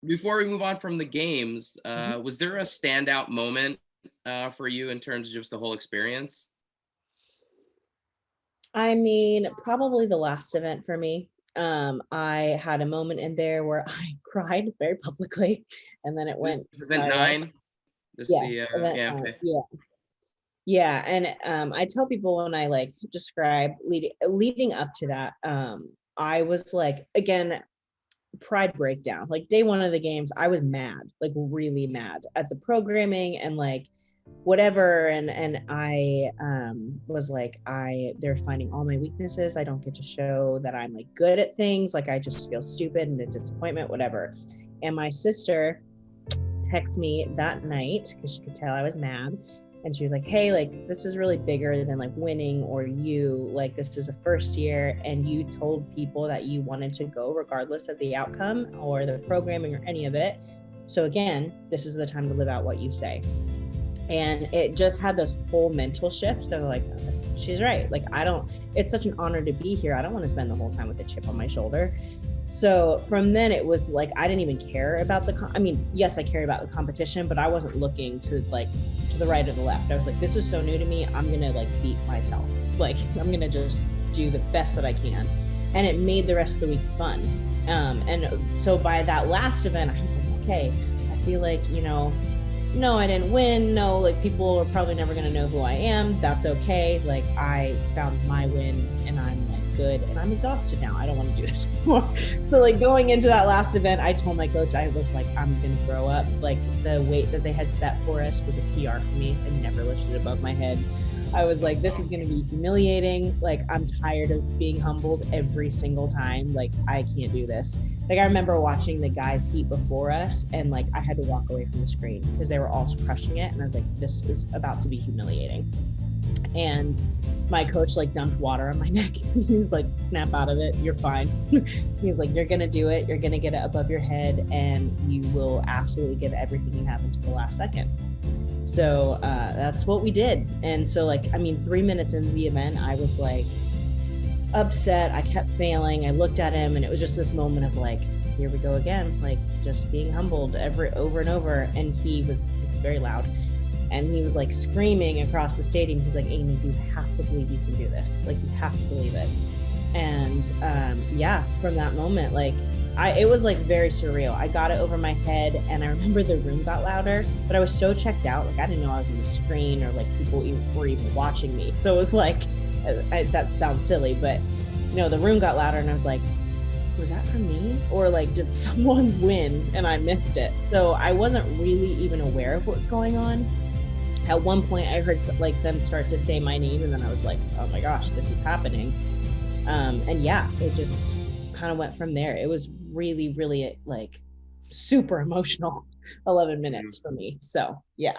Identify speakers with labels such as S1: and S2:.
S1: before we move on from the games,
S2: Mhm.
S1: was there a standout moment for you in terms of just the whole experience?
S2: I mean, probably the last event for me. I had a moment in there where I cried very publicly, and then it
S1: This
S2: went
S1: is event
S2: viral.
S1: 9? This the,
S2: Yes, event
S1: yeah,
S2: 9.
S1: okay.
S2: Yeah. Yeah, and, I tell people when I, like, describe leading up to that, I was, like, again, pride breakdown. Like, day 1 of the games, I was mad, like, really mad at the programming and, like, whatever, and I, was like, they're finding all my weaknesses, I don't get to show that I'm, like, good at things, like, I just feel stupid and a disappointment, whatever. And my sister texted me that night because she could tell I was mad, and she was like, hey, like, this is really bigger than like winning or you, like, this is a first year and you told people that you wanted to go regardless of the outcome or the programming or any of it. So again, this is the time to live out what you say. And it just had this whole mental shift of like, I was like, she's right, like, I don't, it's such an honor to be here, I don't want to spend the whole time with a chip on my shoulder. So from then it was like I didn't even care about I mean, yes, I cared about the competition, but I wasn't looking to like to the right or the left. I was like, this is so new to me, I'm gonna like beat myself, like I'm gonna just do the best that I can. And it made the rest of the week fun. And so by that last event I was like, okay, I feel like, no, I didn't win, no, like, people are probably never gonna know who I am, that's okay, like, I found my win and I'm like good, and I'm exhausted now, I don't want to do this anymore. So like going into that last event, I told my coach, I was like, I'm gonna throw up. Like, the weight that they had set for us was a PR for me. I never lifted it above my head. I was like, this is gonna be humiliating, like, I'm tired of being humbled every single time, like, I can't do this. Like, I remember watching the guys heat before us, and like I had to walk away from the screen because they were all crushing it, and I was like, this is about to be humiliating. And my coach like dumped water on my neck. He was like, snap out of it, you're fine. He's like, you're gonna do it, you're gonna get it above your head, and you will absolutely give everything you have until the last second. So that's what we did. And so, like, I mean, 3 minutes into the event, I was like upset, I kept failing, I looked at him, and it was just this moment of like, here we go again, like, just being humbled over and over. And he's very loud, and he was like screaming across the stadium. He's like, Amy, you have to believe you can do this. Like, you have to believe it. And yeah, from that moment, like, it was like very surreal. I got it over my head, and I remember the room got louder, but I was so checked out. Like, I didn't know I was on the screen or like people were even watching me. So it was like, that sounds silly, but the room got louder, and I was like, was that for me? Or like, did someone win and I missed it? So I wasn't really even aware of what was going on. At one point I heard like them start to say my name, and then I was like, oh my gosh, this is happening. And yeah, it just kind of went from there. It was really, really like super emotional 11 minutes for me. So yeah.